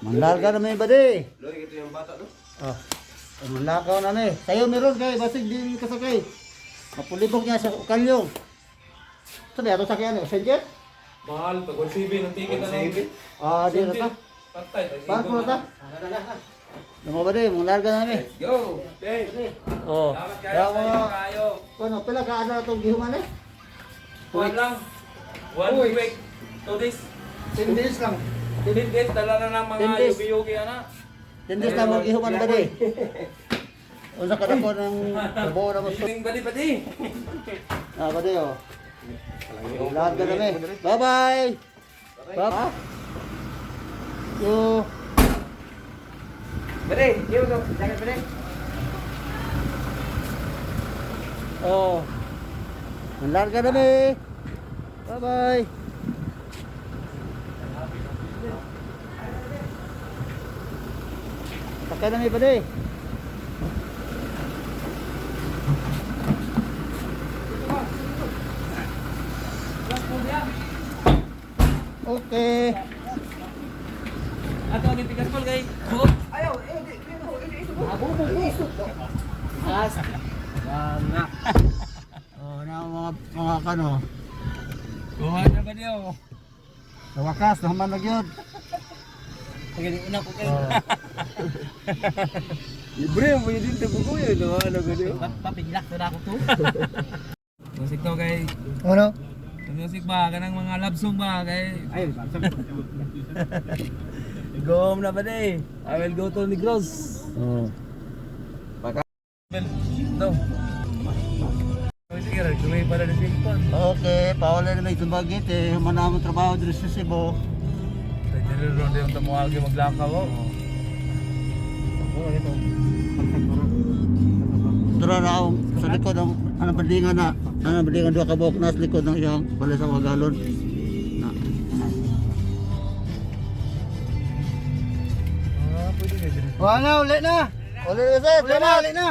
Manlarga namin ba di? Lori ito yung bata no? Oh. Manlakaw namin. Tayo meron kay basig din kasakay. Mapulibog niya sa kalyong. Sabi ato sakyan eh. Senjet? Mahal, pag 1.7 ng ticket na lang. Ah, di na ta. Patay, Paano po na ta? Namo ba di? Manlarga namin. Let's go! Okay. Oh. Salamat Kaya kayo, mga kayo. ano pila ka ano itong gihuman eh? Kuhan lang. 1 week. 2 days. 10 days lang. 10 days, dala na ng mga 10 days. yugi-yugi, ana. Tindis na mo gihuman ba di? Unsa ka dako ng trabaho na mo? Meeting badi-badi. Ah, ba di oh. Larga namin. Bye-bye. Bye. Yo. Bade, yun to. Jagat bade. Oh. Larga namin. Bye-bye. Sakay namin pa di. Okay. Ato ang tigas pol kay. Ayaw, Ako mo puso. As. Nga. Oh, na mga kano. Kuhan na ba niyo? Sa wakas, naman na gyud. Pagani una ko kay. Oh. libre mo yun din tabuko yun. Ano ganyan? Papigilak na ako to. Music to kay. Ano? Music ba kanang mga love song ba kay. Ay, Go home na ba day? I will go to Negros. Oh. No. Sige, tuloy pa na ni Silpon. Okay, paula na may tumagit eh. Manamang trabaho dito sa Cebu. Pwede rin yung tamuhagi maglakaw ko. Dura na akong sa likod ng bandingan doon kabok na sa likod ng iyang balay sa Wagalon. Na. Pwede na din. Wala, uli na. Uli na sir, uli na.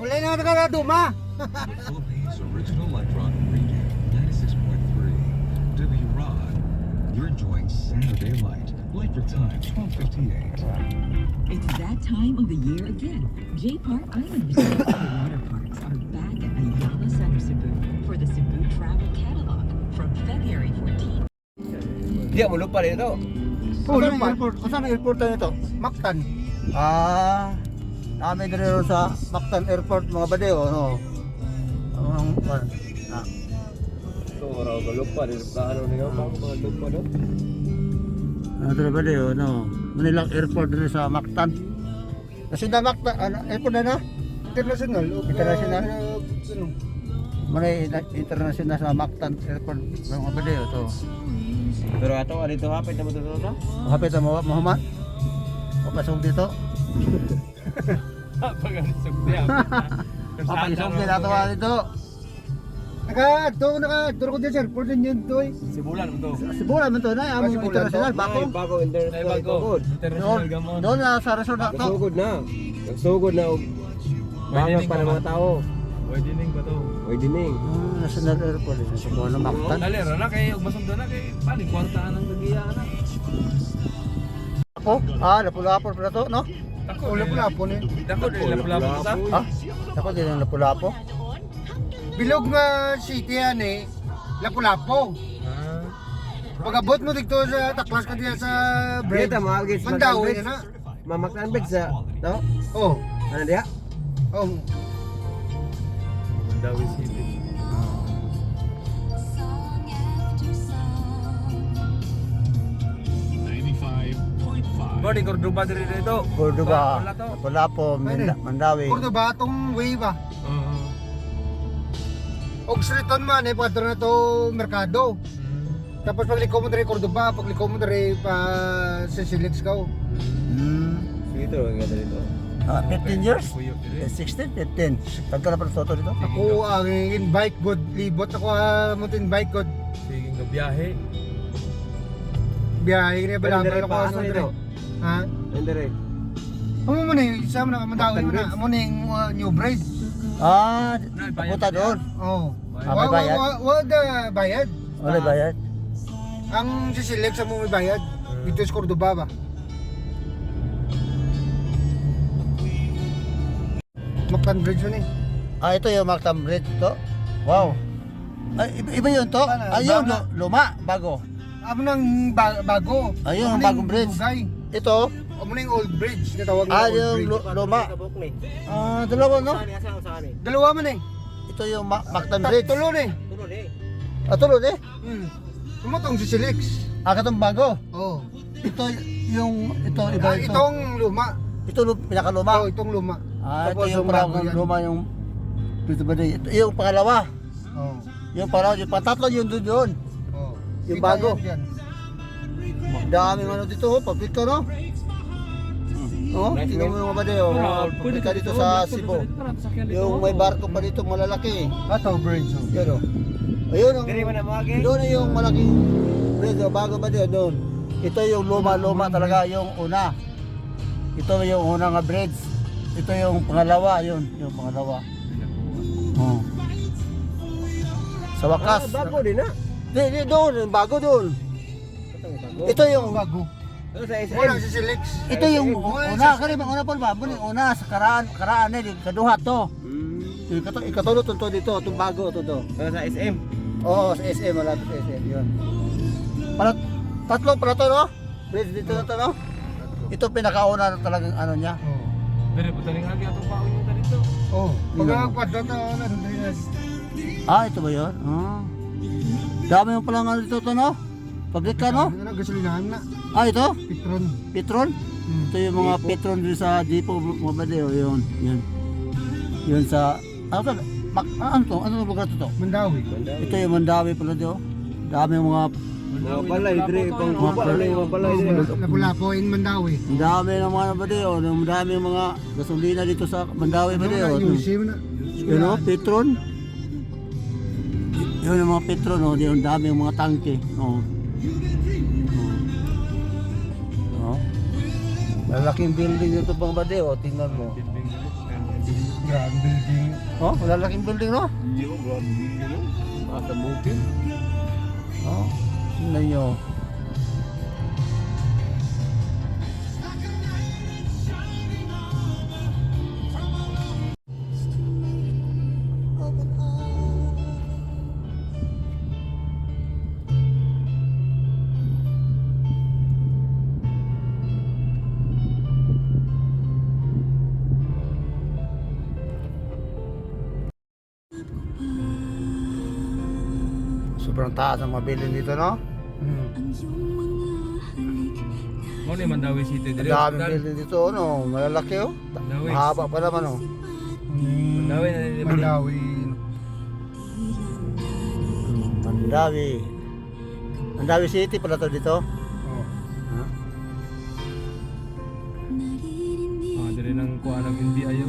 Uli na ka duma. Philippines original electron radio 96.3 W Rod. You're enjoying Saturday Light. Light for time 12:58. It's that time of the year again. J Park Island Resort and Water Parks are back at Ayala Center Cebu for the Cebu Travel Catalog from February 14th. Di mo lupa rito. Saan ang airport na ito? Mactan. Ah, namin din rin sa Mactan Airport mga badeo, no? Ito, raw ka lupa. Ano niyo? Mga lupa no? Ano ito na badeo, no? Manila Airport din sa Mactan. Kasi na Mactan, airport na na? International. International? Manay international sa Mactan Airport mga badeo to. Pero ato, dito hapit na mo ito na? Hapit na Muhammad. O pasok dito. Pag-alisog niya. Papagisog din ato dito. Naka-duro ko din sir, airport din yun to eh. Sibulan mo to. Sibulan man to na, among international, bakong. Bago Ay, international. bago. International gamon. Doon na sa resort na to. Nagsugod na. Nagsugod na. Bangat pa ng mga tao. Widening ba to? Oy, dining. National Airport din sa Buwan ng Mactan. Dali, na kay Ugbasong doon na kay paling kwartaan ng gagiya na. Ako? Lapu-lapo pala to, no? Ako, lapu-lapo ni. Ako, lapu-lapo sa. Ha? Ako din ang lapu-lapo. Bilog nga city yan eh, Lapu-Lapu. Pag-abot mo dito sa taklas ka diyan sa bread, Dito, mga gits. Mandawi na na. Mamaktan bed sa, no? Oh, Ano diya? oh. Mandawi City. Body Cordoba diri dito. Cordoba, Wala to. Lapu-lapo, Mandawi. Cordoba atong way ba? Oo. Og streeton man eh, pagkatro na to merkado. Tapos pagliko mo diri Cordoba, pagliko mo diri pa sa Silix ka. Dito, ang ganda dito. 15 years? Kuyok diri. 16, 15. Tagka na pala soto dito. Ako ang invite god, libot ako mo invite god. Sige nga biyahe. Biyahe ni Pero bala dire ko pa sa asa diri. dito. Ha? Ang dire. Amo mo na, isa mo na Mandawi mo na, amo na yung new bread. Papunta doon. Oh. May bayad? Wala bayad. Wala bayad. Ang sisilip sa mo may bayad. Dito sa Cordoba ba? Mactan Bridge yun eh. Ah, ito yung Mactan Bridge ito. Wow. Ay, iba yun to? Ayun, luma, bago. Amo nang bago. Ayun, ang Amo nang bagong bridge. dugay. Ito, Amo na yung old bridge. Natawag na ah, old yung bridge. luma. Ah, dalawa no? Dalawa man eh. Ito yung Mactan Bridge. Tulo eh. Ah, tulod eh. Tumatong si Silex. Ah, katong bago. Oh. Ito yung, ito, iba Ah, ito. itong luma. Ito, pinakaluma. Oh, itong luma. Ah, ito Tapos yung bago parang yan. luma yung, ito ba ito yung pangalawa. Oh. Yung pangalawa, yung pangatlo yung doon yun. Oh. Yung Kita bago. yan dyan. Daming ano dito, oh, public to, no? Oh, tingnan mo yung mga bade, oh. Public ka dito sa Cebu. Yung may barko pa dito, malalaki. Ato bridge. Oh. Yan, oh. Ayun, ang, doon na yung malaking bridge, oh, bago ba din, doon. Ito yung luma-luma talaga, yung una. Ito yung unang bridge. Ito yung pangalawa, yun, yung pangalawa. Oh. Sa wakas. Bago din na. Di, doon, yung bago doon. Ito yung Bago. Sa SM. Walang si Silex. ito yung una, kani bang una pa ba? Buni una sa karaan eh, kaduha to. Ikatulot to dito, itong bago to. Sa SM. Oo, sa SM, wala to sa SM, yun. Tatlo pala to, no? Bridge dito na to, no? Ito pinakauna na talagang ano niya. Oh. Pero putaling lagi atong paon yung dito. Oh. Yun. Pag kwadra to, nandun. Ah, ito ba yun? Ah. Dami mo palang ano dito to, no? Public ka, no? Ano, gasolinahan na. Ah, ito? Petron. Petron? Ito yung mga Petron din sa Dipo, mga badeo, yun. Yun. Yun sa, ano to? Ano to? Ano lugar to? Mandawi. Ito yung Mandawi pala dito. Dami yung mga, Mga palay, dire pang palay, mga palay dire. Lapu-lapo in Mandawi. ang dami ng mga badeo. Ang dami yung mga gasolina dito sa Mandawi badeo. Yusim na. Yun o, Petron. Yun yung mga Petron, oh. Ang dami yung mga tangke. Oh. Oh. Malaking building dito pang badeo, tingnan mo. Yan, building. Oh, malalaking building, no? Hindi ko grabe yun. Asa bukid. Oh, tingnan nyo. Sobrang taas ang mga building dito, no? Mo ni Mandawi City Ang dire. daming building dito, no? Malalaki, oh. Mandawi. Mahaba pa naman, oh. Mandawi na nila. Mandawi. Mandawi. Mandawi City pala to dito. Oh. Ha? Ah, dire nang kuha ng hindi ayo.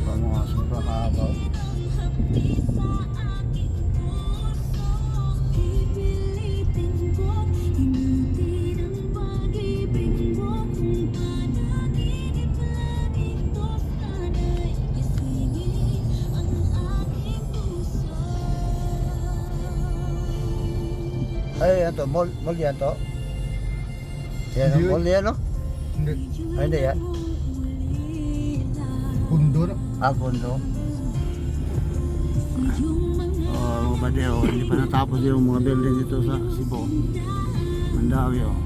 Ang mga sobrang haba, oh. Ay, yan to, mall yan to. Yan, Hindi, mall yan, no? Hindi. Ay, hindi yan. Pundo na. Ah, Pondo. Oh, mga badeo, hindi pa natapos yung mga building dito sa Cebu. Mandawi, oh.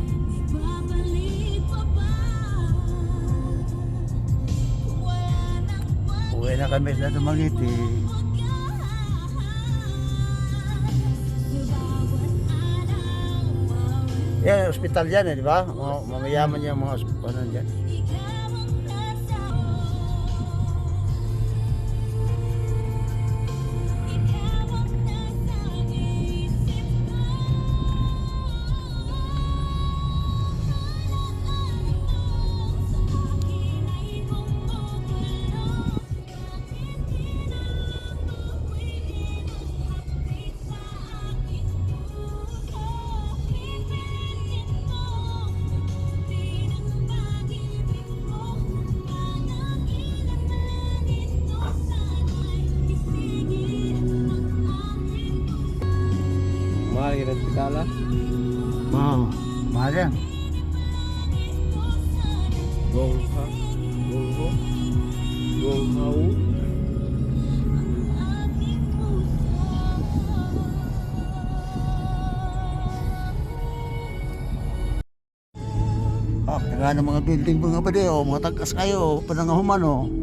Uwi na kami sa Dumaguete. Yan, ospital yan eh, di ba? Mamayaman yung mga ospital dyan. Mahal ka ng pitala. Mahal yan. Gong ha. Gong ho. Gong hao. Kaya ng mga building mga bade, mga tagkas kayo, panangahuman o.